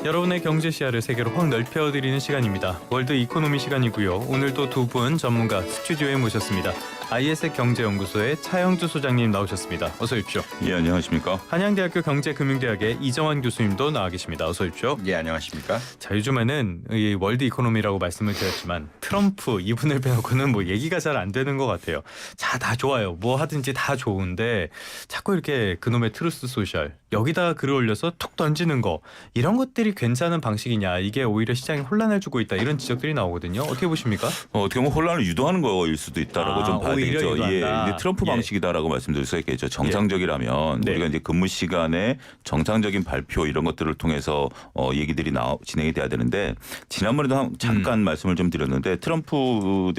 여러분의 경제 시야를 세계로 확 넓혀드리는 시간입니다. 월드 이코노미 시간이고요. 오늘도 두 분 전문가 스튜디오에 모셨습니다. IS의 경제연구소의 차영주 소장님 나오셨습니다. 어서 오십시오. 예, 안녕하십니까. 한양대학교 경제금융대학의 이정환 교수님도 나와 계십니다. 어서 오십시오. 예, 안녕하십니까. 자, 요즘에는 이 월드 이코노미라고 말씀을 드렸지만 트럼프 이분을 빼놓고는 뭐 얘기가 잘 안 되는 것 같아요. 자, 다 좋아요. 뭐 하든지 다 좋은데 자꾸 이렇게 그놈의 트루스 소셜 여기다가 글을 올려서 툭 던지는 거 이런 것들이 괜찮은 방식이냐, 이게 오히려 시장에 혼란을 주고 있다, 이런 지적들이 나오거든요. 어떻게 보십니까? 어떻게 보면 혼란을 유도하는 거일 수도 있다라고 좀 봐야 되겠죠. 예, 이제 트럼프 예. 방식이다라고 말씀드릴 수 있겠죠. 정상적이라면 네. 우리가 이제 근무 시간에 정상적인 발표 이런 것들을 통해서 얘기들이 진행이 돼야 되는데, 지난번에도 잠깐 말씀을 좀 드렸는데 트럼프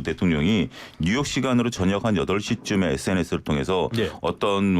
대통령이 뉴욕 시간으로 저녁 한 8시쯤에 SNS를 통해서 예. 어떤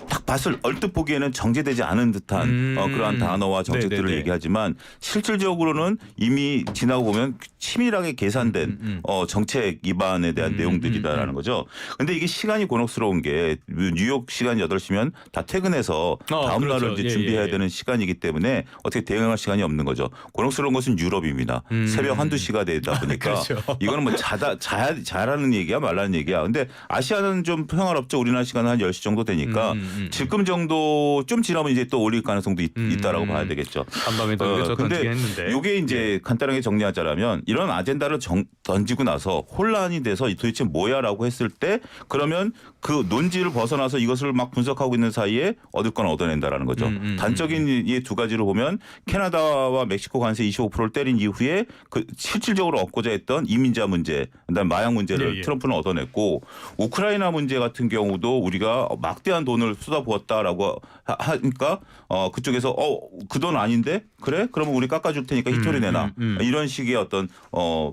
딱 봤을 얼뜻 보기에는 정제되지 않은 듯한 그러한 단어와 정책들을 네네네. 얘기하지만 실질적으로는 이미 지나고 보면 치밀하게 계산된 정책 기반에 대한 내용들이다라는 거죠. 그런데 이게 시간이 곤혹스러운 게 뉴욕 시간 8시면 다 퇴근해서 다음 그렇죠. 날을 이제 준비해야 예. 되는 시간이기 때문에 어떻게 대응할 시간이 없는 거죠. 곤혹스러운 것은 유럽입니다. 새벽 한두 시가 되다 보니까 그렇죠. 이거는 뭐 자라는 얘기야 말라는 얘기야. 근데 아시아는 좀 평화롭죠. 우리나라 시간은 한 10시 정도 되니까 지금 정도 좀 지나면 이제 또 올릴 가능성도 있다라고 봐야 되겠죠. 한밤에도 그래서 던지긴 했는데. 이게 이제 간단하게 정리하자면 이런 아젠다를 던지고 나서 혼란이 돼서 도대체 뭐야라고 했을 때, 그러면 그 논지를 벗어나서 이것을 막 분석하고 있는 사이에 얻을 건 얻어낸다라는 거죠. 단적인 이 두 가지로 보면 캐나다와 멕시코 관세 25%를 때린 이후에 그 실질적으로 얻고자 했던 이민자 문제, 그다음 마약 문제를 트럼프는 얻어냈고, 우크라이나 문제 같은 경우도 우리가 막대한 돈을 쏟아부었다라고 하니까 그쪽에서 그 돈 아닌데 그래? 그러면 우리 깎아줄 테니까 히토리 내놔. 이런 식의 어떤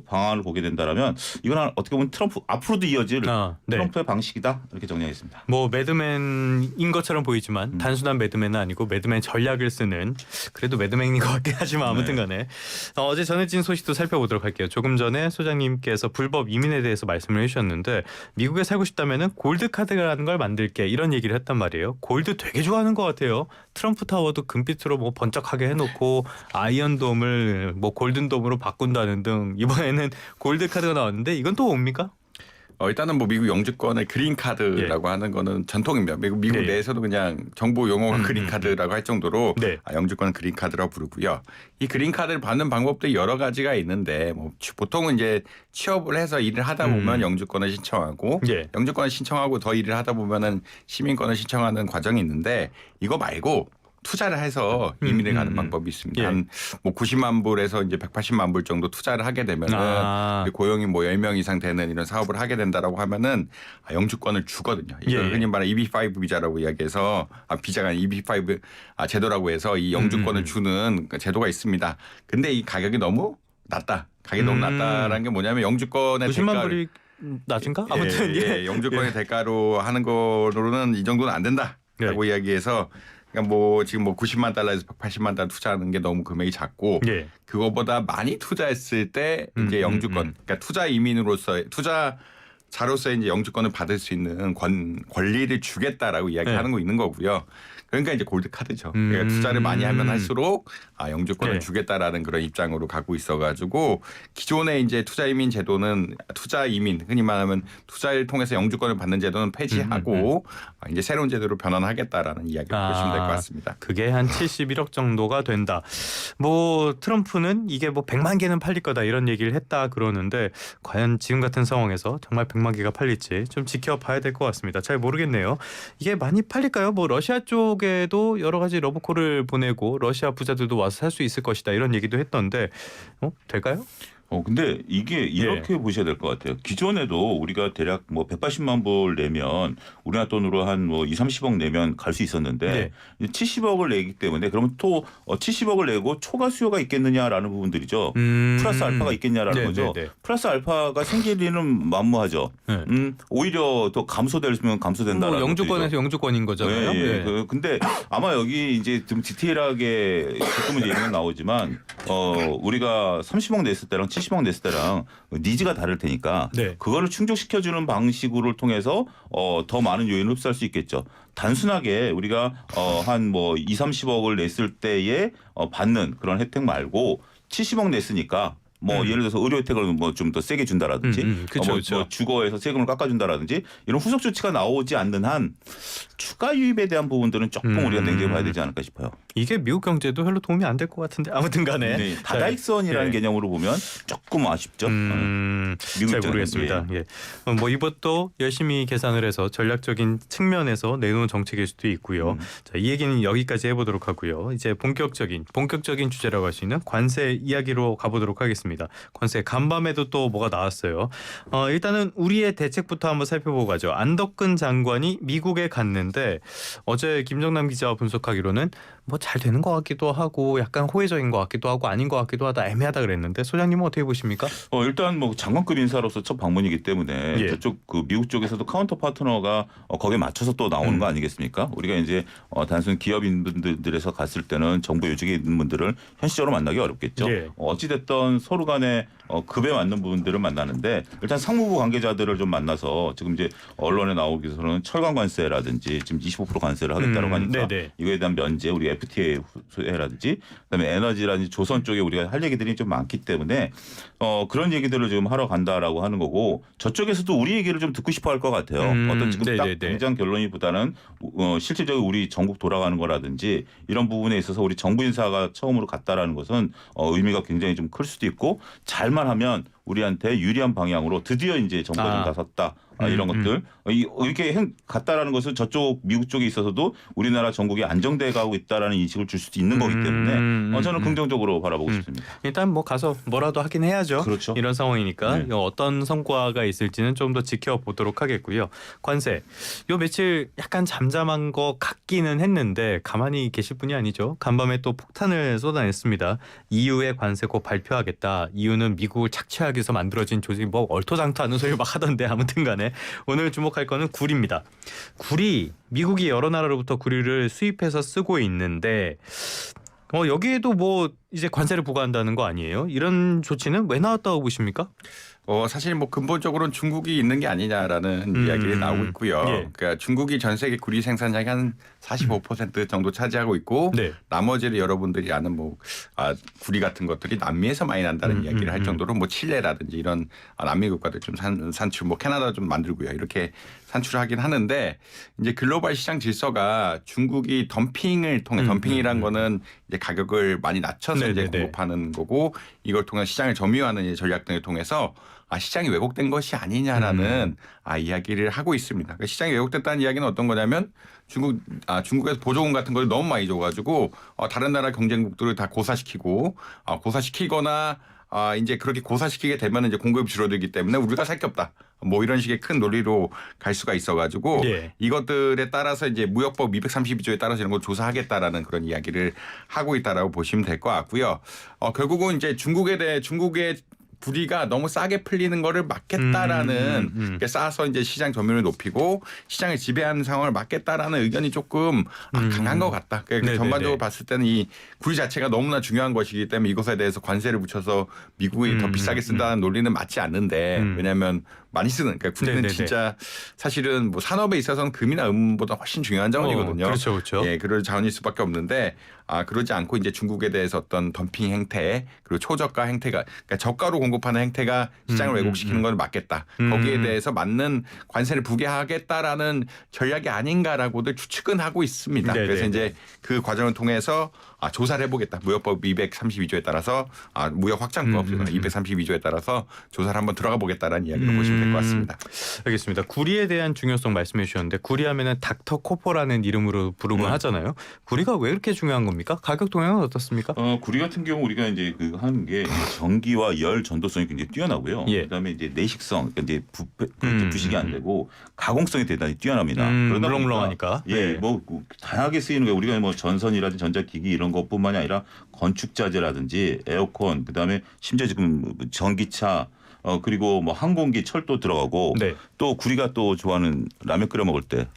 방안을 보게 된다라면 이건 어떻게 보면 트럼프 앞으로도 이어질 트럼프의 방식이다, 이렇게 정리하겠습니다. 뭐 매드맨인 것처럼 보이지만 단순한 매드맨은 아니고 매드맨 전략을 쓰는, 그래도 매드맨인 것 같긴 하지만 아무튼 간에 어제 전해진 소식도 살펴보도록 할게요. 조금 전에 소장님께서 불법 이민에 대해서 말씀을 해주셨는데, 미국에 살고 싶다면 골드카드라는 걸 만들게, 이런 얘기를 했단 말이에요. 골드 되게 좋아하는 것 같아요. 트럼프 타워도 금빛으로 뭐 번쩍하게 해놓고 아이언돔을 뭐 골든돔으로 바꾼다는 등, 이번에는 골드카드가 나왔는데 이건 또 뭡니까? 일단은 뭐 미국 영주권의 그린카드라고 하는 거는 전통입니다. 미국 내에서도 그냥 정보 용어가 그린카드라고 할 정도로 영주권은 그린카드라고 부르고요. 이 그린카드를 받는 방법도 여러 가지가 있는데, 뭐 보통은 이제 취업을 해서 일을 하다 보면 영주권을 신청하고, 영주권을 신청하고 더 일을 하다 보면은 시민권을 신청하는 과정이 있는데, 이거 말고 투자를 해서 이민을 가는 방법이 있습니다. 한 뭐 90만 불에서 이제 180만 불 정도 투자를 하게 되면은 고용이 뭐 10명 이상 되는 이런 사업을 하게 된다라고 하면은 영주권을 주거든요. 이걸 흔히 말하는 EB5 비자라고 이야기해서 비자가 아니라 EB5 제도라고 해서 이 영주권을 주는 제도가 있습니다. 근데 이 가격이 너무 낮다. 가격이 너무 낮다라는 게 뭐냐면 영주권의 90만 불이 낮은가? 아무튼 영주권의 대가로 하는 거로는 이 정도는 안 된다라고 이야기해서, 그러니까 뭐 지금 뭐 90만 달러에서 180만 달러 투자하는 게 너무 금액이 작고, 그거보다 많이 투자했을 때 이제 영주권, 그러니까 투자 이민으로서 투자자로서 이제 영주권을 받을 수 있는 권리를 주겠다라고 이야기하는 거 있는 거고요. 그러니까 이제 골드 카드죠. 그러니까 투자를 많이 하면 할수록 영주권을 주겠다라는 그런 입장으로 가고 있어가지고, 기존의 이제 투자 이민 제도는 투자 이민, 흔히 말하면 투자를 통해서 영주권을 받는 제도는 폐지하고 이제 새로운 제도로 변환하겠다라는 이야기를 보시면 될 것 같습니다. 그게 한 71억 정도가 된다. 뭐 트럼프는 이게 뭐 100만 개는 팔릴 거다, 이런 얘기를 했다 그러는데, 과연 지금 같은 상황에서 정말 100만 개가 팔릴지 좀 지켜봐야 될 것 같습니다. 잘 모르겠네요. 이게 많이 팔릴까요? 뭐 러시아 쪽에도 여러 가지 러브콜을 보내고 러시아 부자들도 와서 살 수 있을 것이다, 이런 얘기도 했던데 될까요? 근데 이게 이렇게 보셔야 될 것 같아요. 기존에도 우리가 대략 뭐 180만 불 내면 우리나라 돈으로 한 뭐 2~30억 내면 갈 수 있었는데 70억을 내기 때문에, 그러면 또 70억을 내고 초과 수요가 있겠느냐라는 부분들이죠. 플러스 알파가 있겠냐라는 거죠. 플러스 알파가 생길 리는 만무하죠. 오히려 더 감소되면 감소된다라는 뭐 영주권에서 영주권인 거잖아요. 근데 아마 여기 이제 좀 디테일하게 조금은 얘기가 나오지만 우리가 30억 냈을 때랑 70억 냈을 때랑 니즈가 다를 테니까 네. 그거를 충족시켜주는 방식으로 통해서 더 많은 요인을 흡수할 수 있겠죠. 단순하게 우리가 한 뭐 2, 30억을 냈을 때에 받는 그런 혜택 말고 70억 냈으니까 뭐 예를 들어서 의료 혜택을 뭐 좀 더 세게 준다라든지 그쵸, 뭐 그쵸. 주거에서 세금을 깎아준다라든지 이런 후속 조치가 나오지 않는 한 추가 유입에 대한 부분들은 조금 우리가 냉정히 봐야 되지 않을까 싶어요. 이게 미국 경제도 별로 도움이 안 될 것 같은데 아무튼간에 네, 다다익선이라는 예. 개념으로 보면 조금 아쉽죠. 미국 잘 입장에서는. 모르겠습니다. 예. 뭐 이것도 열심히 계산을 해서 전략적인 측면에서 내놓은 정책일 수도 있고요. 자, 이 얘기는 여기까지 해보도록 하고요. 이제 본격적인 주제라고 할 수 있는 관세 이야기로 가보도록 하겠습니다. 관세 간밤에도 또 뭐가 나왔어요. 일단은 우리의 대책부터 한번 살펴보고 가죠. 안덕근 장관이 미국에 갔는데 어제 김정남 기자와 분석하기로는 뭐 잘 되는 것 같기도 하고 약간 호혜적인 것 같기도 하고 아닌 것 같기도 하다 애매하다 그랬는데 소장님은 어떻게 보십니까? 일단 뭐 장관급 인사로서 첫 방문이기 때문에 예. 저쪽 그 미국 쪽에서도 카운터 파트너가 거기에 맞춰서 또 나오는 거 아니겠습니까? 우리가 이제 단순 기업인분들에서 갔을 때는 정부 요직에 있는 분들을 현실적으로 만나기 어렵겠죠. 예. 어찌 됐던 서로 간에 급에 맞는 부분들을 만나는데 일단 상무부 관계자들을 좀 만나서 지금 이제 언론에 나오기서는 철강 관세라든지 지금 25% 관세를 하겠다고 하니까 네네. 이거에 대한 면제 우리 FTA 수혜라든지 그다음에 에너지라든지 조선 쪽에 우리가 할 얘기들이 좀 많기 때문에 그런 얘기들을 지금 하러 간다라고 하는 거고 저쪽에서도 우리 얘기를 좀 듣고 싶어 할 것 같아요. 어떤 지금 네네네. 딱 당장 결론이보다는 실질적으로 우리 전국 돌아가는 거라든지 이런 부분에 있어서 우리 정부 인사가 처음으로 갔다라는 것은 의미가 굉장히 좀 클 수도 있고 잘만 하면 우리한테 유리한 방향으로 드디어 이제 정부가 좀 나섰다. 이런 것들 이렇게 갔다라는 것은 저쪽 미국 쪽에 있어서도 우리나라 전국이 안정돼 가고 있다라는 인식을 줄 수도 있는 거기 때문에 저는 긍정적으로 바라보고 싶습니다. 일단 뭐 가서 뭐라도 하긴 해야죠. 그렇죠. 이런 상황이니까 네. 어떤 성과가 있을지는 좀 더 지켜보도록 하겠고요. 관세 요 며칠 약간 잠잠한 것 같기는 했는데 가만히 계실 분이 아니죠. 간밤에 또 폭탄을 쏟아냈습니다. EU의 관세 곧 발표하겠다. EU는 미국을 착취하기 위해서 만들어진 조직 뭐 얼토당토하는 소리 막 하던데 아무튼간에 오늘 주목할 거는 굴입니다. 굴이 미국이 여러 나라로부터 굴을 수입해서 쓰고 있는데 여기에도 뭐 이제 관세를 부과한다는 거 아니에요? 이런 조치는 왜 나왔다고 보십니까? 사실 뭐 근본적으로는 중국이 있는 게 아니냐라는 이야기가 나오고 있고요. 예. 그러니까 중국이 전 세계 구리 생산량의 한 45% 정도 차지하고 있고 네. 나머지를 여러분들이 아는 구리 같은 것들이 남미에서 많이 난다는 이야기를 할 정도로 뭐 칠레라든지 이런 남미 국가들 좀 산출, 뭐 캐나다 좀 만들고요. 이렇게 산출하긴 하는데 이제 글로벌 시장 질서가 중국이 덤핑을 통해 덤핑이란 거는 이제 가격을 많이 낮춰서 이제 공급하는 거고 이걸 통해 시장을 점유하는 이제 전략 등을 통해서 시장이 왜곡된 것이 아니냐라는 이야기를 하고 있습니다. 그러니까 시장이 왜곡됐다는 이야기는 어떤 거냐면 중국에서 보조금 같은 걸 너무 많이 줘가지고 다른 나라 경쟁국들을 다 고사시키고 고사시키거나 이제 그렇게 고사시키게 되면 이제 공급이 줄어들기 때문에 우리가 살 게 없다. 뭐 이런 식의 큰 논리로 갈 수가 있어가지고 이것들에 따라서 이제 무역법 232조에 따라서 이런 걸 조사하겠다라는 그런 이야기를 하고 있다라고 보시면 될 것 같고요. 결국은 이제 중국의 구리가 너무 싸게 풀리는 거를 막겠다라는 싸서 이제 시장 점유율을 높이고 시장을 지배하는 상황을 막겠다라는 의견이 조금 강한 것 같다. 그러니까 전반적으로 봤을 때는 이 구리 자체가 너무나 중요한 것이기 때문에 이것에 대해서 관세를 붙여서 미국이 더 비싸게 쓴다는 논리는 맞지 않는데 왜냐하면 많이 쓰는 그러니까 구리는 진짜 사실은 뭐 산업에 있어서는 금이나 음보다 훨씬 중요한 자원이거든요. 그렇죠. 예, 그럴 자원일 수밖에 없는데 그러지 않고 이제 중국에 대해서 어떤 덤핑 행태 그리고 초저가 행태가 그러니까 저가로 공급하는 행태가 시장을 왜곡시키는 걸 막겠다. 거기에 대해서 맞는 관세를 부과하겠다라는 전략이 아닌가라고들 추측은 하고 있습니다. 그래서 이제 그 과정을 통해서 조사를 해보겠다. 무역법 232조에 따라서 무역 확장법 232조에 따라서 조사를 한번 들어가 보겠다라는 이야기로 보시면 될 것 같습니다. 알겠습니다. 구리에 대한 중요성 말씀해 주셨는데 구리하면은 닥터 코퍼라는 이름으로 부르곤 하잖아요. 구리가 왜 이렇게 중요한 겁니까? 가격 동향은 어떻습니까? 구리 같은 경우 우리가 이제 하는 게 전기와 열 전도성이 굉장히 뛰어나고요. 그다음에 이제 내식성, 그러니까 이제 부식이 안 되고 가공성이 대단히 뛰어납니다. 그러다 물렁물렁하니까. 뭐 다양하게 쓰이는 거예요. 우리가 뭐 전선이라든지 전자기기 이런 것뿐만이 아니라 건축자재라든지 에어컨, 그다음에 심지어 지금 전기차 그리고 뭐 항공기, 철도 들어가고 네. 또 구리가 또 좋아하는 라면 끓여 먹을 때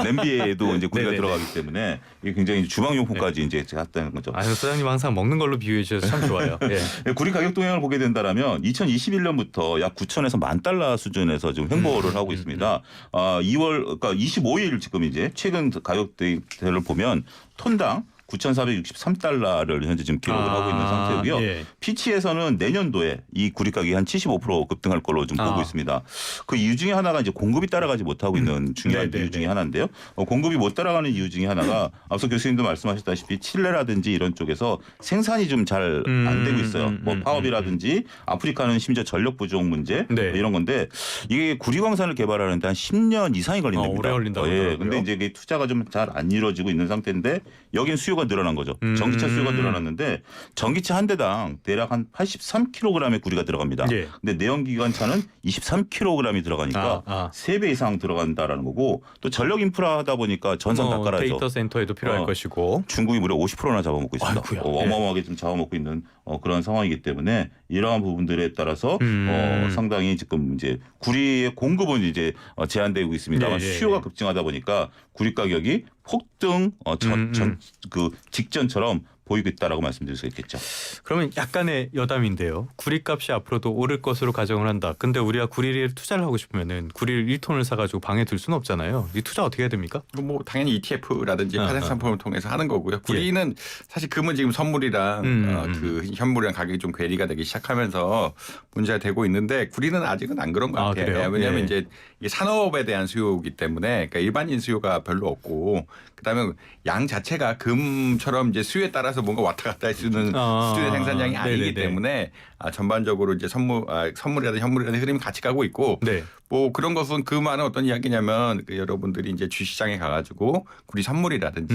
냄비에도 이제 구리가 네네네. 들어가기 때문에 이게 굉장히 주방용품까지 이제 했다는 거죠. 아유, 소장님 항상 먹는 걸로 비유해 주셔서 참 좋아요. 예. 구리 가격 동향을 보게 된다라면 2021년부터 약 9천에서 $10,000 수준에서 지금 횡보를 하고 있습니다. 2월 그러니까 25일 지금 이제 최근 가격대를 보면 톤당 $9,463를 현재 지금 기록을 하고 있는 상태고요. 예. 피치에서는 내년도에 이 구리 가격이 한 75% 급등할 걸로 좀 보고 있습니다. 그 이유 중에 하나가 이제 공급이 따라가지 못하고 있는 중요한 네네네. 이유 중에 하나인데요. 공급이 못 따라가는 이유 중에 하나가 앞서 교수님도 말씀하셨다시피 칠레라든지 이런 쪽에서 생산이 좀 잘 안 되고 있어요. 뭐 파업이라든지 아프리카는 심지어 전력 부족 문제 네. 이런 건데 이게 구리 광산을 개발하는데 한 10년 이상이 걸린답니다. 오래 걸린다고 예. 하더라고요. 근데 이제 이게 투자가 좀 잘 안 이루어지고 있는 상태인데 여긴 수요가 늘어난 거죠. 전기차 수요가 늘어났는데 전기차 한 대당 대략 한 83kg의 구리가 들어갑니다. 예. 근데 내연기관차는 23kg이 들어가니까 3배 이상 들어간다라는 거고 또 전력 인프라 하다 보니까 전선 다 깔아야죠. 데이터 센터에도 필요할 것이고. 중국이 무려 50%나 잡아먹고 있습니다. 아이고야. 어마어마하게 좀 잡아먹고 있는 그런 상황이기 때문에 이러한 부분들에 따라서 상당히 지금 이제 구리의 공급은 이제 제한되고 있습니다만 예, 예, 수요가 예. 급증하다 보니까 구리 가격이 폭등 그 직전처럼 보이고 있다라고 말씀드릴 수 있겠죠. 그러면 약간의 여담인데요. 구리값이 앞으로도 오를 것으로 가정을 한다. 근데 우리가 구리를 투자를 하고 싶으면은 구리를 1톤을 사가지고 방에 둘 수는 없잖아요. 이 투자 어떻게 해야 됩니까? 뭐 당연히 ETF라든지 파생 상품을 통해서 하는 거고요. 구리는 사실 금은 지금 선물이랑 그 현물이랑 가격이 좀 괴리가 되기 시작하면서 문제가 되고 있는데 구리는 아직은 안 그런 것 같아요. 그래요? 왜냐하면 예. 이제 이게 산업에 대한 수요이기 때문에 그러니까 일반인 수요가 별로 없고 그다음에 양 자체가 금처럼 이제 수요에 따라서 뭔가 왔다 갔다 할 수 있는 수준의 생산량이 아니기 네네네. 때문에 전반적으로 이제 선물이라든지 현물이라든지 흐름이 같이 가고 있고 네. 뭐 그런 것은 그 말은 어떤 이야기냐면 여러분들이 이제 주시장에 가가지고 구리 선물이라든지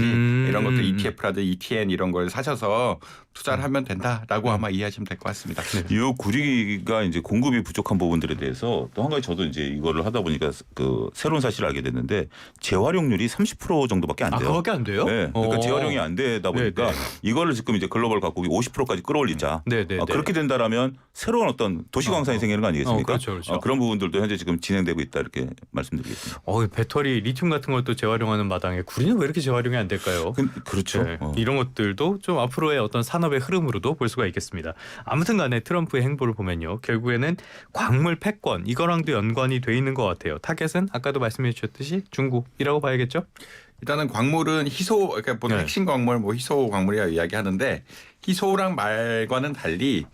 이런 것들 ETF라든지 ETN 이런 걸 사셔서 투자를 하면 된다라고 아마 이해하시면 될 것 같습니다. 이 구리가 이제 공급이 부족한 부분들에 대해서 또 한 가지 저도 이제 이거를 하다 보니까 그 새로운 사실을 알게 됐는데 재활용률이 30% 정도밖에 안 돼요. 그거밖에 안 돼요? 네. 그러니까 재활용이 안 되다 보니까 네네. 이거를 지금 이제 글로벌 각국이 50%까지 끌어올리자. 네네네. 그렇게 된다라면 새로운 어떤 도시광산이 생기는 거 아니겠습니까? 그렇죠, 그렇죠. 그런 부분들도 현재 지금 진행되고 있다 이렇게 말씀드리겠습니다. 배터리 리튬 같은 걸 또 재활용하는 마당에 구리는 왜 이렇게 재활용이 안 될까요? 그렇죠. 네. 이런 것들도 좀 앞으로의 어떤 산업의 흐름으로도 볼 수가 있겠습니다. 아무튼 간에 트럼프의 행보를 보면요. 결국에는 광물 패권 이거랑도 연관이 돼 있는 것 같아요. 타겟은 아까도 말씀해 주셨듯이 중국이라고 봐야겠죠? 일단은 광물은 희소, 그러니까 보통 네. 핵심 광물, 뭐 희소 광물이라고 이야기하는데 희소랑 말과는 달리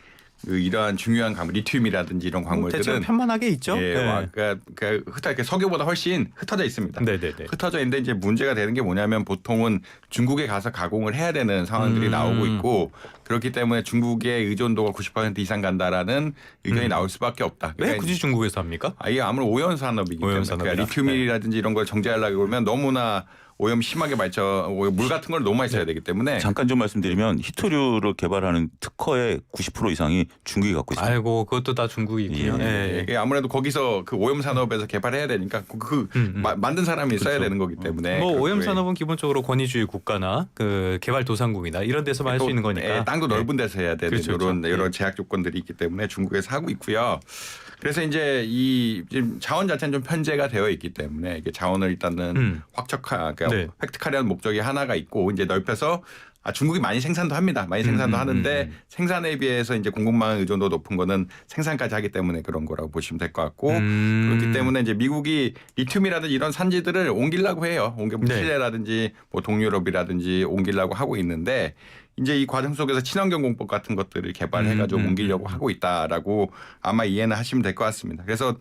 이러한 중요한 광물, 리튬이라든지 이런 광물들은 대체로 편만하게 있죠. 예, 그러니까 석유보다 훨씬 흩어져 있습니다. 네네네. 흩어져 있는데 이제 문제가 되는 게 뭐냐면 보통은 중국에 가서 가공을 해야 되는 상황들이 나오고 있고 그렇기 때문에 중국의 의존도가 90% 이상 간다라는 의견이 나올 수밖에 없다. 왜 그러니까 굳이 중국에서 합니까? 이게 아무래도 오염 산업이기 때문에 오염 산업이라. 그러니까 리튬이라든지 이런 걸 정제하려고 그러면 너무나 오염 심하게 물 같은 걸 너무 많이 써야 되기 때문에 잠깐 좀 말씀드리면 히토류를 개발하는 특허의 90% 이상이 중국이 갖고 있습니다. 아이고 그것도 다 중국이군요. 예. 이게 아무래도 거기서 그 오염 산업에서 개발해야 되니까 만든 사람이 써야 되는 거기 때문에 뭐 오염 그렇게 산업은 기본적으로 권위주의 국가나 그 개발도상국이나 이런 데서만 할 수 있는 거니까. 땅도 넓은 데서 해야 되는 그렇죠, 이런 그렇죠. 여러 제약 조건들이 있기 때문에 중국에서 하고 있고요. 그래서 이제 이 지금 자원 자체는 좀 편제가 되어 있기 때문에 이게 자원을 일단은 그러니까 네. 획득하려는 목적이 하나가 있고 이제 넓혀서 중국이 많이 생산도 합니다. 많이 생산도 하는데 생산에 비해서 이제 공급망 의존도 높은 거는 생산까지 하기 때문에 그런 거라고 보시면 될 것 같고 그렇기 때문에 이제 미국이 리튬이라든지 이런 산지들을 옮기려고 해요. 칠레라든지 뭐 동유럽이라든지 옮기려고 하고 있는데 이제 이 과정 속에서 친환경 공법 같은 것들을 개발해가지고 옮기려고 하고 있다라고 아마 이해는 하시면 될 것 같습니다. 그래서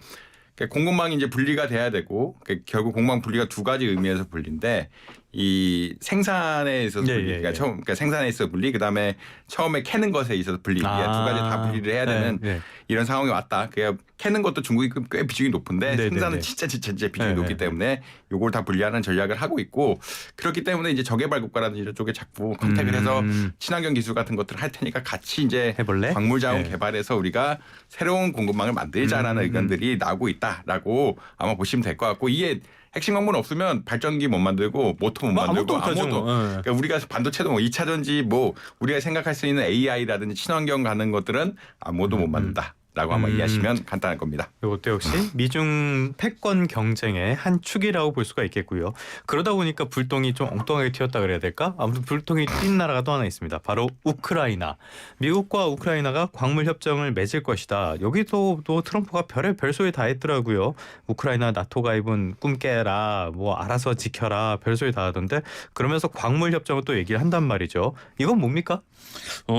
공급망이 이제 분리가 돼야 되고 결국 공급망 분리가 두 가지 의미에서 분리인데 이 생산에 있어서 분리, 그러니까 생산에 있어서 분리, 그다음에 처음에 캐는 것에 있어서 분리, 두 가지 다 분리를 해야 되는 이런 상황이 왔다. 그러니까 캐는 것도 중국이 꽤 비중이 높은데 생산은 진짜 비중이 높기 때문에 요걸 다 분리하는 전략을 하고 있고 그렇기 때문에 이제 저개발 국가라든지 이런 쪽에 자꾸 컨택을 해서 친환경 기술 같은 것들을 할 테니까 같이 이제 해볼래? 광물 자원 개발해서 우리가 새로운 공급망을 만들자라는 의견들이 나오고 있다라고 아마 보시면 될 것 같고 이게 핵심 광물 없으면 발전기 못 만들고 모터 못 만들고 아무도 그러니까 우리가 반도체도 뭐 2차 전지 뭐 우리가 생각할 수 있는 AI라든지 친환경 가는 것들은 아무도 못 만든다. 라고 한번 이해하시면 간단할 겁니다. 이것도 역시 미중 패권 경쟁의 한 축이라고 볼 수가 있겠고요. 그러다 보니까 불똥이 좀 엉뚱하게 튀었다 그래야 될까? 아무튼 불똥이 튄 나라가 또 하나 있습니다. 바로 우크라이나. 미국과 우크라이나가 광물 협정을 맺을 것이다. 여기도 또 트럼프가 별소리 다 했더라고요. 우크라이나 나토 가입은 꿈 깨라, 뭐 알아서 지켜라, 별소리 다 하던데 그러면서 광물 협정을 또 얘기를 한단 말이죠. 이건 뭡니까?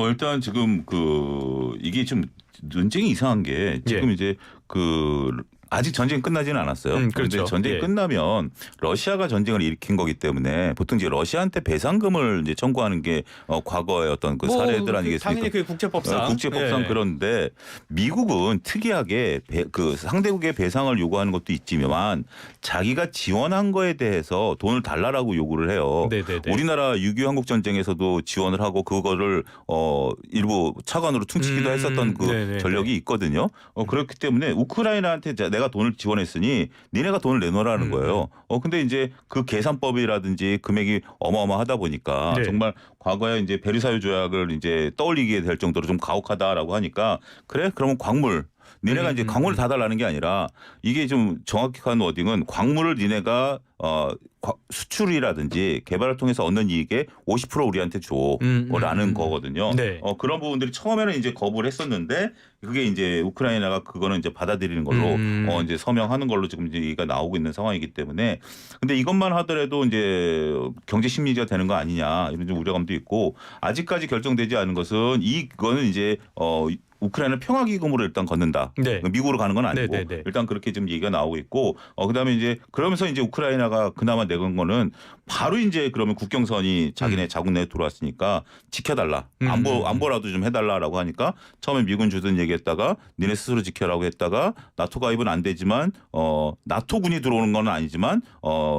일단 지금 이게 좀 논쟁이 이상한 게 지금 이제 아직 전쟁이 끝나지는 않았어요. 그런데 그렇죠. 전쟁이 끝나면 러시아가 전쟁을 일으킨 거기 때문에 보통 이제 러시아한테 배상금을 이제 청구하는 게 과거의 어떤 그 사례들 아니겠습니까? 당연히 그 국제법상. 국제법상 그런데 미국은 특이하게 상대국의 배상을 요구하는 것도 있지만 자기가 지원한 거에 대해서 돈을 달라라고 요구를 해요. 네네네. 우리나라 6.25 한국 전쟁에서도 지원을 하고 그거를 일부 차관으로 퉁치기도 했었던 그 네네네. 전력이 있거든요. 그렇기 때문에 우크라이나한테 내가 돈을 지원했으니 니네가 돈을 내놓으라는 거예요. 근데 이제 그 계산법이라든지 금액이 어마어마하다 보니까 네. 정말 과거에 이제 베르사유 조약을 이제 떠올리게 될 정도로 좀 가혹하다라고 하니까 그래? 그러면 광물 니네가 이제 광물을 다 달라는 게 아니라 이게 좀 정확한 워딩은 광물을 니네가 수출이라든지 개발을 통해서 얻는 이익의 50% 우리한테 줘라는 거거든요. 네. 그런 부분들이 처음에는 이제 거부를 했었는데 그게 이제 우크라이나가 그거는 이제 받아들이는 걸로 이제 서명하는 걸로 지금 이제 얘기가 나오고 있는 상황이기 때문에 근데 이것만 하더라도 이제 경제 심리가 되는 거 아니냐 이런 좀 우려감도 있고 아직까지 결정되지 않은 것은 이거는 이제 우크라이나 평화기금으로 일단 걷는다. 네. 미국으로 가는 건 아니고 네네네. 일단 그렇게 지금 얘기가 나오고 있고 그다음에 이제 그러면서 이제 우크라이나가 그나마 내건 거는 바로 이제 그러면 국경선이 자기네 자국 내에 들어왔으니까 지켜달라. 안보라도 좀 해달라라고 하니까 처음에 미군 주둔 얘기했다가 니네 스스로 지켜라고 했다가 나토 가입은 안 되지만 나토군이 들어오는 건 아니지만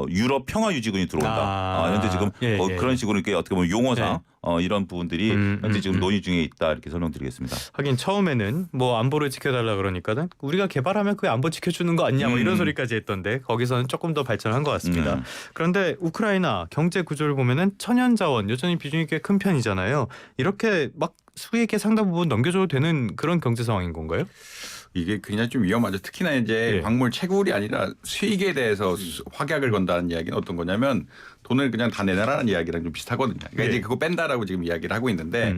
유럽 평화유지군이 들어온다. 현재 지금 그런 식으로 이렇게 어떻게 보면 용어상 이런 부분들이 현재 지금 논의 중에 있다 이렇게 설명드리겠습니다. 하긴 처음에는 뭐 안보를 지켜달라 그러니까는 우리가 개발하면 그 안보 지켜주는 거 아니냐 뭐 이런 소리까지 했던데 거기서는 조금 더 발전한 것 같습니다. 그런데 우크라이나 경제 구조를 보면은 천연자원 여전히 비중이 꽤 큰 편이잖아요. 이렇게 막 수익의 상당 부분 넘겨줘도 되는 그런 경제 상황인 건가요? 이게 굉장히 좀 위험하죠. 특히나 이제 광물 채굴이 아니라 수익에 대해서 확약을 건다는 이야기는 어떤 거냐면 돈을 그냥 다 내놔라는 이야기랑 좀 비슷하거든요. 그러니까 이제 그거 뺀다라고 지금 이야기를 하고 있는데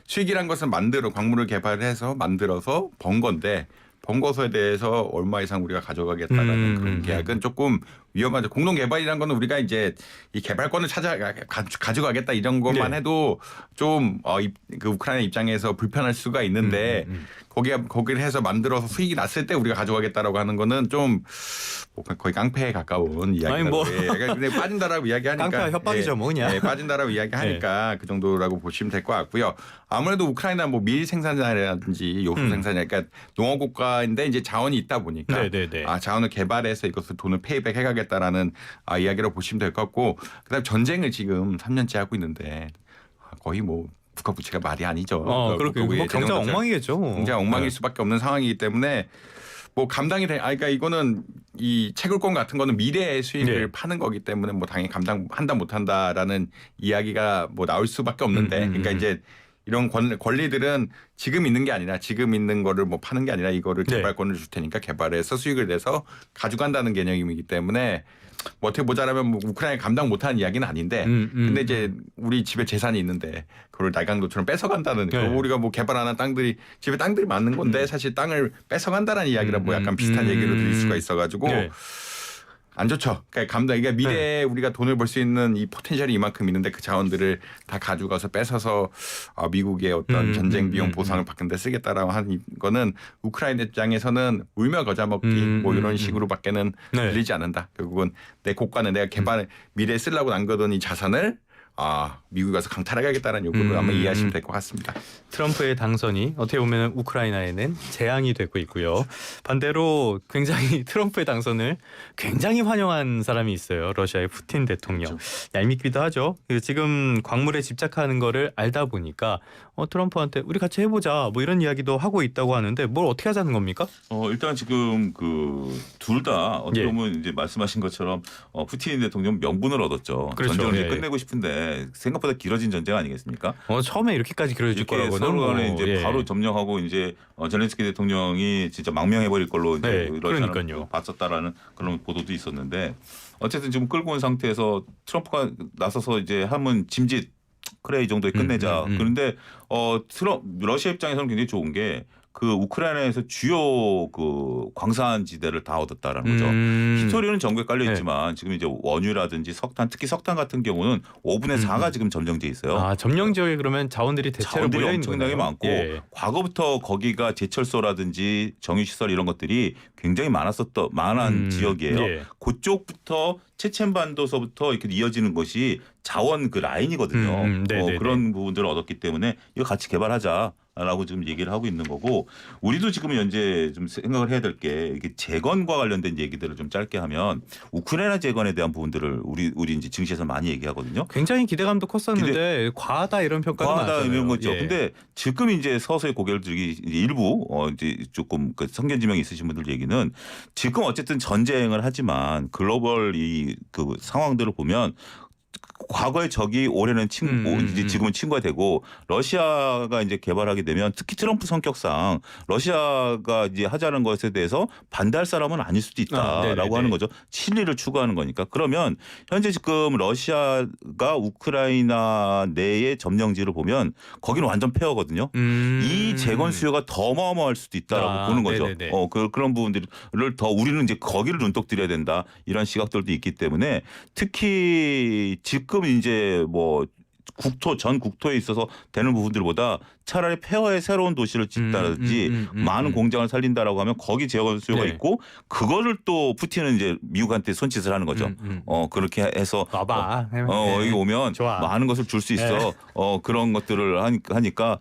수익이란 것은 광물을 개발해서 만들어서 번 건데 번 것에 대해서 얼마 이상 우리가 가져가겠다라는 그런 계약은 조금 위험하죠. 공동 개발이라는 거는 우리가 이제 이 개발권을 가져가겠다 이런 것만 해도 좀 그 우크라이나 입장에서 불편할 수가 있는데 거기를 해서 만들어서 수익이 났을 때 우리가 가져가겠다라고 하는 거는 좀 거의 깡패에 가까운 이야기라고. 아니 뭐 근데 빠진다라고 이야기하니까 깡패 협박이죠, 뭐냐. 빠진다라고 이야기하니까 그 정도라고 보시면 될 것 같고요. 아무래도 우크라이나 뭐 밀 생산이라든지 요소 생산이 그러니까 농업 국가인데 이제 자원이 있다 보니까 자원을 개발해서 이것을 돈을 페이백 해가겠다라는 이야기로 보시면 될 것 같고 그다음 전쟁을 지금 3년째 하고 있는데 거의 뭐 국가 부채가 말이 아니죠. 그렇게 뭐 경제가 엉망이겠죠. 경제가 엉망일 수밖에 없는 상황이기 때문에 뭐 감당이 돼. 그러니까 이거는 이 채굴권 같은 거는 미래의 수익을 파는 거기 때문에 뭐 당연히 감당한다 못한다라는 이야기가 뭐 나올 수밖에 없는데 그러니까 이제 이런 권리들은 지금 있는 게 아니라 지금 있는 거를 뭐 파는 게 아니라 이거를 개발권을 줄 테니까 개발해서 수익을 내서 가져간다는 개념이기 때문에 뭐 어떻게 보자라면 뭐 우크라이나 감당 못하는 이야기는 아닌데 근데 이제 우리 집에 재산이 있는데 그걸 날강도처럼 뺏어간다는 우리가 뭐 개발하는 땅들이 집에 땅들이 많은 건데 사실 땅을 뺏어간다는 이야기랑 뭐 약간 비슷한 얘기로 들릴 수가 있어가지고 안 좋죠. 그러니까 미래에 우리가 돈을 벌 수 있는 이 포텐셜이 이만큼 있는데 그 자원들을 다 가져가서 뺏어서 미국의 어떤 전쟁 비용 보상을 받는 데 쓰겠다라고 하는 거는 우크라이나 입장에서는 울며 겨자 먹기 뭐 이런 식으로밖에는 들리지 않는다. 결국은 내 국가는 내가 미래에 쓰려고 남겨둔 이 자산을 미국에 가서 강탈하겠다는 요구를 아마 이해하시면 될 것 같습니다. 트럼프의 당선이 어떻게 보면 우크라이나에는 재앙이 되고 있고요. 반대로 굉장히 트럼프의 당선을 굉장히 환영한 사람이 있어요. 러시아의 푸틴 대통령. 얄밉기도 하죠. 지금 광물에 집착하는 거를 알다 보니까 트럼프한테 우리 같이 해보자 뭐 이런 이야기도 하고 있다고 하는데 뭘 어떻게 하자는 겁니까? 일단 지금 그 둘 다 어떻게 예. 보면 이제 말씀하신 것처럼 푸틴 대통령 명분을 얻었죠. 그렇죠. 전쟁을 예. 끝내고 싶은데 생각보다 길어진 전쟁 아니겠습니까? 처음에 이렇게까지 길어질 이렇게 거라고는 서로 간에 뭐, 이제 예. 바로 점령하고 이제 젤렌스키 대통령이 진짜 망명해버릴 걸로 이제 네, 러시아는 그러니까요. 봤었다라는 그런 보도도 있었는데 어쨌든 지금 끌고 온 상태에서 트럼프가 나서서 이제 하면 짐짓 그래 이 정도에 끝내자. 그런데 러시아 입장에서는 굉장히 좋은 게 그 우크라이나에서 주요 그 광산지대를 다 얻었다라는 거죠. 히토리는 전국에 깔려 있지만 지금 이제 원유라든지 석탄, 특히 석탄 같은 경우는 5분의 4가 지금 점령돼 있어요. 아, 점령 지역에 그러면 자원들이 대체로 자원들이 몰려 있는 엄청나게 거네요. 많고 예. 과거부터 거기가 제철소라든지 정유시설 이런 것들이 굉장히 많은 지역이에요. 예. 그쪽부터 체첸반도서부터 이렇게 이어지는 것이 자원 그 라인이거든요. 네네네. 그런 부분들을 얻었기 때문에 이거 같이 개발하자라고 지금 얘기를 하고 있는 거고 우리도 지금 현재 좀 생각을 해야 될 게 이게 재건과 관련된 얘기들을 좀 짧게 하면 우크라이나 재건에 대한 부분들을 우리 이제 증시에서 많이 얘기하거든요. 굉장히 기대감도 컸었는데 과하다 이런 평가가 과하다 많잖아요. 이런 거죠. 예. 근데 지금 이제 서서히 고개를 들기 이제 일부 이제 조금 그 성견 지명이 있으신 분들 얘기는 지금 어쨌든 전쟁을 하지만 글로벌 이 그 상황들을 보면 과거의 적이 올해는 친구, 이제 지금은 친구가 되고 러시아가 이제 개발하게 되면 특히 트럼프 성격상 러시아가 이제 하자는 것에 대해서 반대할 사람은 아닐 수도 있다라고 하는 거죠. 친리를 추구하는 거니까. 그러면 현재 지금 러시아가 우크라이나 내의 점령지를 보면 거기는 완전 폐허거든요. 이 재건 수요가 더 어마어마할 수도 있다라고 보는 거죠. 그런 부분들을 더 우리는 이제 거기를 눈독 들여야 된다 이런 시각들도 있기 때문에 특히 지금 이제 뭐 전 국토에 있어서 되는 부분들보다 차라리 폐허의 새로운 도시를 짓다든지 많은 공장을 살린다라고 하면 거기 재건 수요가 네. 있고 그거를 또 푸틴은 이제 미국한테 손짓을 하는 거죠. 그렇게 해서 와봐. 여기 오면 좋아. 많은 것을 줄 수 있어. 그런 것들을 하니까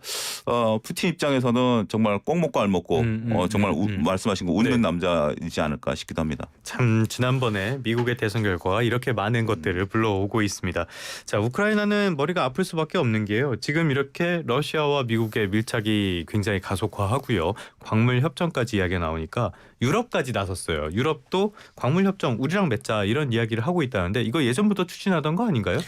푸틴 입장에서는 정말 꼭 먹고 알 먹고 정말 말씀하신 거 웃는 네. 남자이지 않을까 싶기도 합니다. 참 지난번에 미국의 대선 결과가 이렇게 많은 것들을 불러오고 있습니다. 자, 우크라이나는 머리가 아플 수밖에 없는 게요. 지금 이렇게 러시아와 미국의 밀착이 굉장히 가속화하고요. 광물 협정까지 이야기가 나오니까 유럽까지 나섰어요. 유럽도 광물 협정 우리랑 맺자 이런 이야기를 하고 있다는데 이거 예전부터 추진하던 거 아닌가요?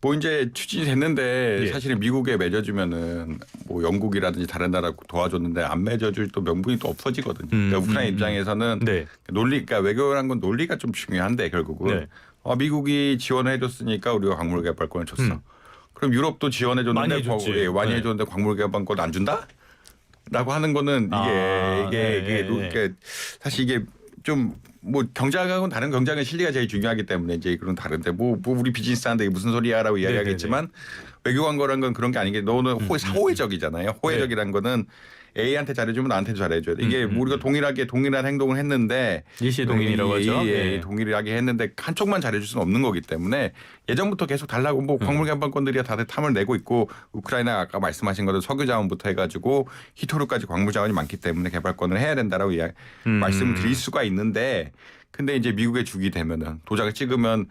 뭐 이제 추진이 됐는데 예. 사실은 미국에 맺어주면은 뭐 영국이라든지 다른 나라 도와줬는데 안 맺어줄 또 명분이 또 없어지거든요. 그러니까 우크라이나 입장에서는 네. 그러니까 외교라는 건 논리가 좀 중요한데 결국은 네. 미국이 지원을 해줬으니까 우리가 광물 개발권을 줬어. 그럼 유럽도 지원해줬는데 많이 해줬지. 많이 네. 해줬는데 광물 개발권 안 준다? 라고 하는 거는 이게 사실 이게 좀 뭐 경제학하고는 다른 경제학은 실리가 제일 중요하기 때문에 이제 그런 다른데 뭐 우리 비즈니스 하는데 이게 무슨 소리야라고 이야기하겠지만 외교 광고란 건 그런 게 아닌 게 너는 사회적이잖아요. 호혜적이란 거는 A한테 잘해주면 나한테도 잘해줘야 돼. 이게 우리가 동일한 행동을 했는데 일시동인이라고 하죠. 동일하게 했는데 한쪽만 잘해줄 수는 없는 거기 때문에 예전부터 계속 달라고 뭐 광물 개발권들이 다들 탐을 내고 있고 우크라이나 아까 말씀하신 것도 석유 자원부터 해가지고 히토류까지 광물 자원이 많기 때문에 개발권을 해야 된다라고 말씀을 드릴 수가 있는데 근데 이제 미국에 주게 되면은 도장을 찍으면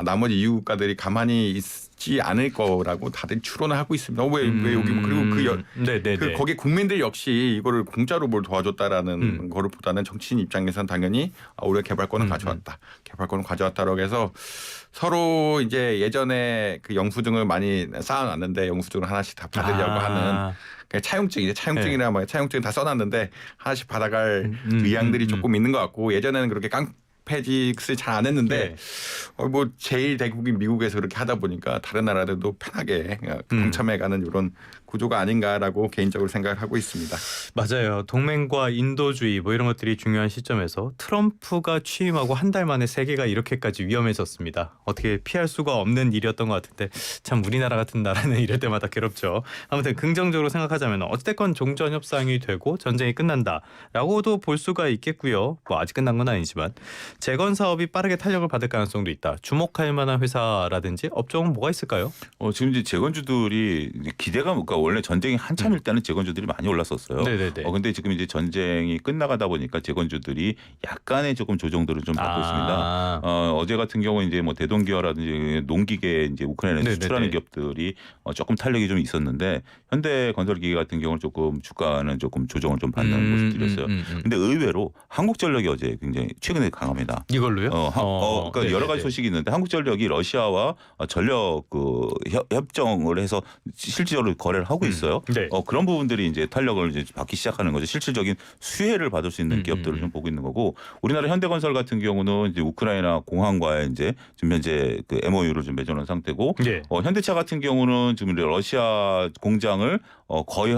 나머지 EU 국가들이 가만히 있지 않을 거라고 다들 추론을 하고 있습니다. 왜 여기 그리고 거기 국민들 역시 이거를 공짜로 뭘 도와줬다라는 거를 보다는 정치인 입장에서는 당연히 우리가 개발권을 가져왔다. 개발권을 가져왔다라고 해서 서로 이제 예전에 그 영수증을 많이 쌓아놨는데 영수증을 하나씩 다 받으려고 하는 차용증이나 뭐 차용증 다 써놨는데 하나씩 받아갈 의향들이 조금 있는 것 같고 예전에는 그렇게 깡패짓을 잘 안 했는데 뭐 제일 대국인 미국에서 그렇게 하다 보니까 다른 나라들도 편하게 동참해가는 이런 구조가 아닌가라고 개인적으로 생각을 하고 있습니다. 맞아요. 동맹과 인도주의 뭐 이런 것들이 중요한 시점에서 트럼프가 취임하고 한 달 만에 세계가 이렇게까지 위험해졌습니다. 어떻게 피할 수가 없는 일이었던 것 같은데 참 우리나라 같은 나라는 이럴 때마다 괴롭죠. 아무튼 긍정적으로 생각하자면 어찌됐건 종전 협상이 되고 전쟁이 끝난다라고도 볼 수가 있겠고요. 뭐 아직 끝난 건 아니지만 재건 사업이 빠르게 탄력을 받을 가능성도 있다. 주목할 만한 회사라든지 업종은 뭐가 있을까요? 지금 이제 재건주들이 기대가 그러니까 원래 전쟁이 한참일 때는 재건주들이 많이 올랐었어요. 네네네. 근데 지금 이제 전쟁이 끝나가다 보니까 재건주들이 약간의 조금 조정들을 좀 받고 있습니다. 어제 같은 경우 이제 뭐 대동기화라든지 농기계 이제 우크라이나에 네네네. 수출하는 기업들이 조금 탄력이 좀 있었는데 현대건설기계 같은 경우는 조금 주가는 조금 조정을 좀 받는 모습들이었어요. 근데 의외로 한국전력이 어제 굉장히 최근에 강합니다. 이걸로요? 그러니까 네네네. 여러 가지 소식이 있는데 한국전력이 러시아와 전력 그 협정을 해서 실질적으로 거래를 하고 있어요. 네. 그런 부분들이 이제 탄력을 이제 받기 시작하는 거죠. 실질적인 수혜를 받을 수 있는 기업들을 좀 보고 있는 거고 우리나라 현대건설 같은 경우는 이제 우크라이나 공항과의 이제 지금 현재 그 MOU를 좀 맺어놓은 상태고 네. 현대차 같은 경우는 지금 러시아 공장을 거의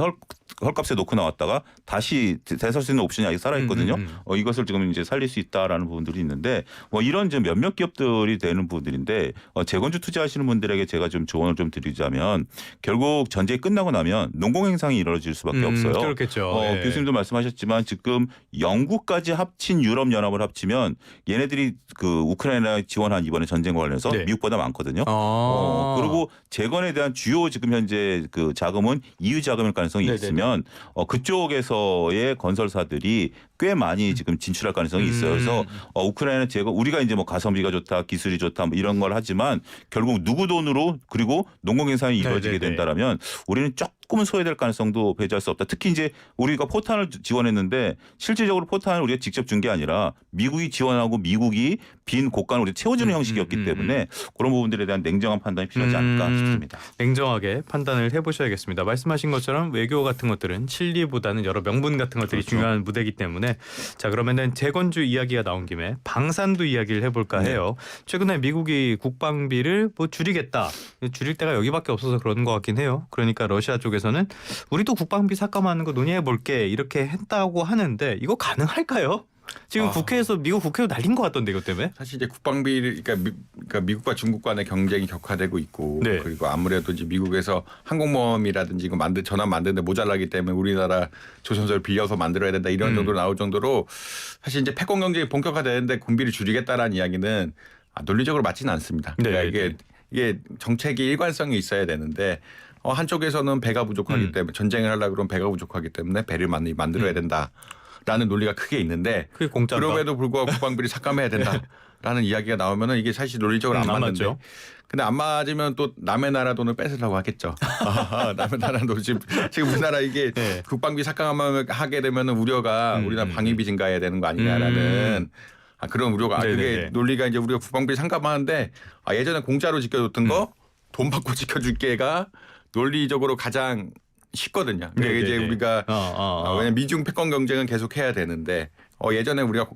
헐값에 놓고 나왔다가 다시 되살 수 있는 옵션이 아직 살아 있거든요. 이것을 지금 이제 살릴 수 있다라는 부분들이 있는데 이런 좀 몇몇 기업들이 되는 부분들인데 재건주 투자하시는 분들에게 제가 좀 조언을 좀 드리자면 결국 전쟁이 끝나고 나면 농공행상이 이루어질 수밖에 없어요. 그렇겠죠. 예. 교수님도 말씀하셨지만 지금 영국까지 합친 유럽 연합을 합치면 얘네들이 그 우크라이나 지원한 이번에 전쟁과 관련해서 네. 미국보다 많거든요. 아. 그리고 재건에 대한 주요 지금 현재 그 자금은 EU 자금일 가능성이 네네네. 있으면 그쪽에서의 건설사들이 꽤 많이 지금 진출할 가능성이 있어요. 그래서 우크라이나 재건 우리가 이제 뭐 가성비가 좋다, 기술이 좋다 뭐 이런 걸 하지만 결국 누구 돈으로 그리고 농공행상이 이루어지게 네네네. 된다라면 우리는 조금은 소외될 가능성도 배제할 수 없다. 특히 이제 우리가 포탄을 지원했는데 실질적으로 포탄을 우리가 직접 준 게 아니라 미국이 지원하고 미국이 빈 곳간을 우리 채워주는 형식이었기 때문에 그런 부분들에 대한 냉정한 판단이 필요하지 않을까 싶습니다. 냉정하게 판단을 해보셔야겠습니다. 말씀하신 것처럼 외교 같은 것들은 진리보다는 여러 명분 같은 것들이 그렇죠. 중요한 무대이기 때문에 자 그러면은 재건주 이야기가 나온 김에 방산도 이야기를 해볼까 해요. 최근에 미국이 국방비를 뭐 줄이겠다. 줄일 데가 여기밖에 없어서 그런 것 같긴 해요. 그러니까 러시아 쪽에서는 우리도 국방비 삭감하는 거 논의해볼게 이렇게 했다고 하는데 이거 가능할까요? 지금 국회에서 미국 국회도 난린 것 같던데 이것 때문에. 사실 이제 국방비를 그러니까 미국과 중국 간의 경쟁이 격화되고 있고 네. 그리고 아무래도 이제 미국에서 항공모함이라든지 이거 전함 만드는데 모자라기 때문에 우리나라 조선소를 빌려서 만들어야 된다 이런 정도로 나올 정도로 사실 이제 패권 경쟁이 본격화되는데 군비를 줄이겠다라는 이야기는 논리적으로 맞지는 않습니다. 그러니까 네. 이게 정책이 일관성이 있어야 되는데 한쪽에서는 배가 부족하기 때문에 전쟁을 하려고 그러면 배가 부족하기 때문에 배를 만들어야 된다. 라는 논리가 크게 있는데 그게 공짜인가? 그럼에도 불구하고 국방비를 삭감해야 된다라는 이야기가 나오면은 이게 사실 논리적으로 안 맞는데 맞죠. 근데 안 맞으면 또 남의 나라 돈을 뺏으려고 하겠죠. 남의 나라 돈 지금 우리나라 이게 네. 국방비 삭감하게 되면은 우려가 우리나라 방위비 증가해야 되는 거 아니냐라는 그런 우려가 네네네. 그게 논리가 이제 우리가 국방비 삭감하는데 예전에 공짜로 지켜줬던 거 돈 받고 지켜줄게가 논리적으로 가장 쉽거든요. 그러니까 이제 우리가 왜냐면 미중 패권 경쟁은 계속 해야 되는데 예전에 우리가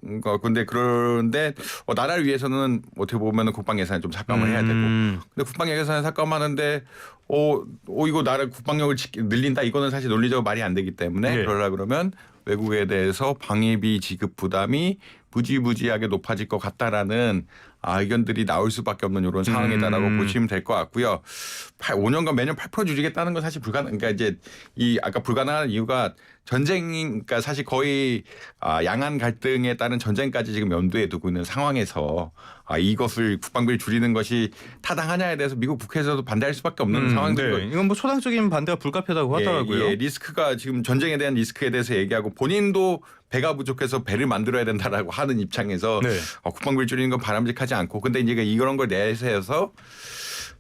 그런데 나라를 위해서는 어떻게 보면 국방 예산을 좀 삭감을 해야 되고 근데 국방 예산을 삭감하는데 이거 나라 국방력을 늘린다 이거는 사실 논리적으로 말이 안 되기 때문에 그러려고 그러면 외국에 대해서 방위비 지급 부담이 무지무지하게 높아질 것 같다라는 의견들이 나올 수밖에 없는 이런 상황이다라고 보시면 될 것 같고요. 5년간 매년 8% 줄이겠다는 건 사실 그러니까 이제 아까 불가능한 이유가 그러니까 사실 거의 양안 갈등에 따른 전쟁까지 지금 염두에 두고 있는 상황에서 이것을 국방비를 줄이는 것이 타당하냐에 대해서 미국 국회에서도 반대할 수밖에 없는 상황들이고 이건 뭐 초당적인 반대가 불가피하다고 하더라고요. 리스크가 지금 전쟁에 대한 리스크에 대해서 얘기하고 본인도 배가 부족해서 배를 만들어야 된다라고 하는 입장에서 국방비를 줄이는 건 바람직하지 않고 근데 이제 이런 걸 내세워서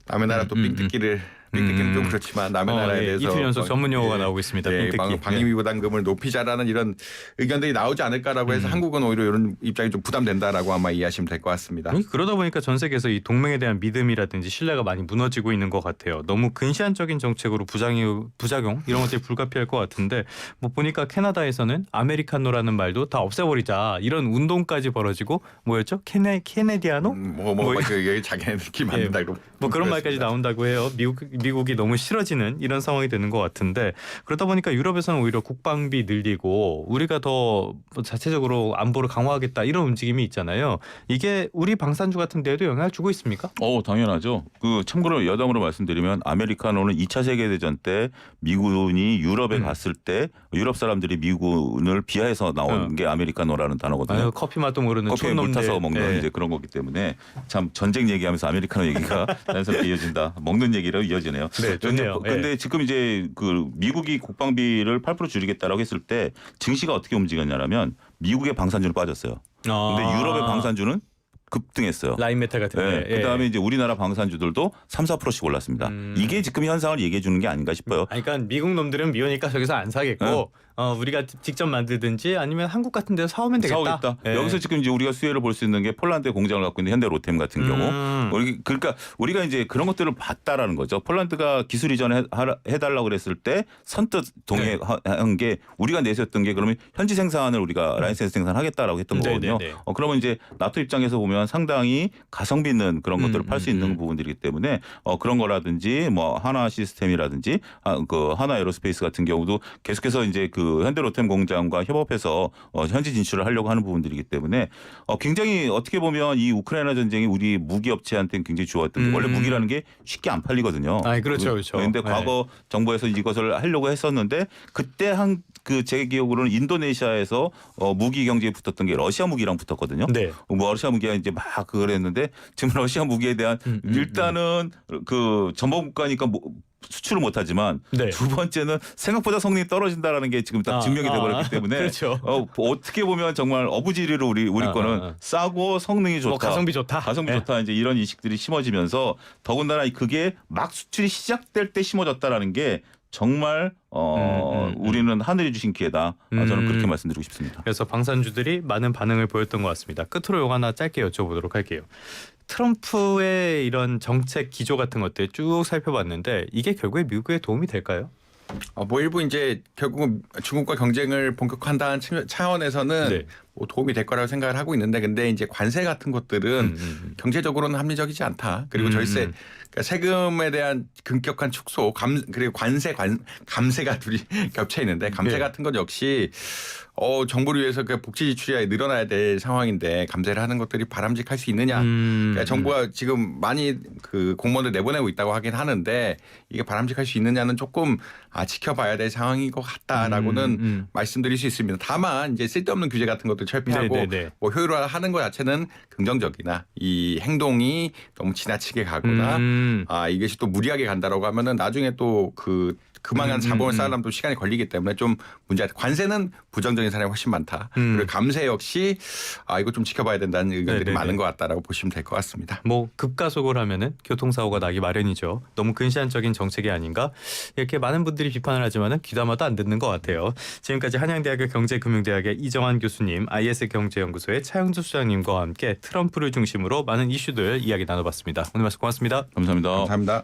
남의 나라 또 삥뜯기를 좀 그렇지만 남의 나라에 대해서 이틀 연속 전문 용어가 나오고 있습니다. 삥뜯기. 방위비 부담금을 높이자라는 이런 의견들이 나오지 않을까라고 해서 한국은 오히려 이런 입장이 좀 부담된다라고 아마 이해하시면 될 것 같습니다. 그러다 보니까 전 세계에서 이 동맹에 대한 믿음이라든지 신뢰가 많이 무너지고 있는 것 같아요. 너무 근시안적인 정책으로 부작용 이런 것들이 불가피할 것 같은데 뭐 보니까 캐나다에서는 아메리카노라는 말도 다 없애버리자 이런 운동까지 벌어지고 뭐였죠? 케네디아노? 여기 자기네들끼리 만든다고 뭐 그런 말까지 나온다고 해요. 미국이 너무 싫어지는 이런 상황이 되는 것 같은데 그러다 보니까 유럽에서는 오히려 국방비 늘리고 우리가 더 자체적으로 안보를 강화하겠다 이런 움직임이 있잖아요. 이게 우리 방산주 같은 데에도 영향을 주고 있습니까? 당연하죠. 참고로 여담으로 말씀드리면 아메리카노는 2차 세계대전 때 미군이 유럽에 갔을 때 유럽 사람들이 미군을 비하해서 나온 게 아메리카노라는 단어거든요. 커피 맛도 모르는 커피에 물 타서 먹는 이제 그런 거기 때문에 참 전쟁 얘기하면서 아메리카노 얘기가 자연스럽게 이어진다. 먹는 얘기로 이어지는 되네요. 네, 좋네요. 근데 지금 이제 그 미국이 국방비를 8% 줄이겠다라고 했을 때 증시가 어떻게 움직였냐면 미국의 방산주는 빠졌어요. 근데 유럽의 방산주는 급등했어요. 라인메탈 같은데. 네. 그다음에 이제 우리나라 방산주들도 3, 4%씩 올랐습니다. 이게 지금 현상을 얘기해 주는 게 아닌가 싶어요. 그러니까 미국 놈들은 미우니까 저기서 안 사겠고 우리가 직접 만들든지 아니면 한국 같은 데서 사오면 되겠다. 사오겠다. 예. 여기서 지금 이제 우리가 수혜를 볼 수 있는 게 폴란드에 공장을 갖고 있는 현대 로템 같은 경우. 그러니까 우리가 이제 그런 것들을 봤다라는 거죠. 폴란드가 기술 이전해달라고 그랬을 때 선뜻 동의한 게 우리가 내세웠던 게 그러면 현지 생산을 우리가 라이센스 생산하겠다라고 했던 거거든요. 그러면 이제 나토 입장에서 보면 상당히 가성비 있는 그런 것들을 팔 수 있는 부분들이기 때문에 그런 거라든지 뭐 하나 시스템이라든지 그 하나 에어로스페이스 같은 경우도 계속해서 이제 그 현대로템 공장과 협업해서 현지 진출을 하려고 하는 부분들이기 때문에 굉장히 어떻게 보면 이 우크라이나 전쟁이 우리 무기 업체한테는 굉장히 좋았던 게 원래 무기라는 게 쉽게 안 팔리거든요. 그렇죠, 그렇죠. 그런데 과거 정부에서 이것을 하려고 했었는데 그때 제 기억으로는 인도네시아에서 무기 경쟁에 붙었던 게 러시아 무기랑 붙었거든요. 네. 뭐 러시아 무기가 이제 막 그걸 했는데 지금 러시아 무기에 대한 일단은 그 전범 국가니까 수출을 못하지만 네. 두 번째는 생각보다 성능이 떨어진다라는 게 지금 딱 증명이 돼버렸기 때문에 그렇죠. 어떻게 보면 정말 어부지리로 우리 거는 싸고 성능이 좋다, 뭐 가성비 좋다, 좋다 이제 이런 인식들이 심어지면서 더군다나 그게 막 수출이 시작될 때 심어졌다라는 게 정말 우리는 하늘이 주신 기회다. 저는 그렇게 말씀드리고 싶습니다. 그래서 방산주들이 많은 반응을 보였던 것 같습니다. 끝으로 요거 하나 짧게 여쭤보도록 할게요. 트럼프의 이런 정책 기조 같은 것들 쭉 살펴봤는데 이게 결국에 미국에 도움이 될까요? 뭐 일부 이제 결국은 중국과 경쟁을 본격화한다는 차원에서는 뭐 도움이 될 거라고 생각을 하고 있는데 근데 이제 관세 같은 것들은 경제적으로는 합리적이지 않다. 그리고 절세 그러니까 세금에 대한 급격한 축소 그리고 감세가 둘이 겹쳐 있는데 감세 같은 것 역시 정부를 위해서 그 복지 지출이 늘어나야 될 상황인데 감세를 하는 것들이 바람직할 수 있느냐. 그러니까 정부가 지금 많이 그 공무원을 내보내고 있다고 하긴 하는데 이게 바람직할 수 있느냐는 조금 지켜봐야 될 상황인 것 같다라고는 말씀드릴 수 있습니다. 다만 이제 쓸데없는 규제 같은 것들 철폐하고 뭐 효율화하는 것 자체는 긍정적이나 이 행동이 너무 지나치게 가거나 이것이 또 무리하게 간다라고 하면은 나중에 또 그만한 자본을 쌓으려면 또 시간이 걸리기 때문에 좀 문제가 관세는 부정적인 사람이 훨씬 많다. 그리고 감세 역시 이거 좀 지켜봐야 된다는 의견들이 많은 것 같다라고 보시면 될 것 같습니다. 뭐 급가속을 하면은 교통사고가 나기 마련이죠. 너무 근시안적인 정책이 아닌가 이렇게 많은 분들이 비판을 하지만은 귀담아도 안 듣는 것 같아요. 지금까지 한양대학교 경제금융대학의 이정환 교수님, IS 경제연구소의 차영주 수장님과 함께 트럼프를 중심으로 많은 이슈들 이야기 나눠봤습니다. 오늘 말씀 고맙습니다. 감사합니다. 감사합니다.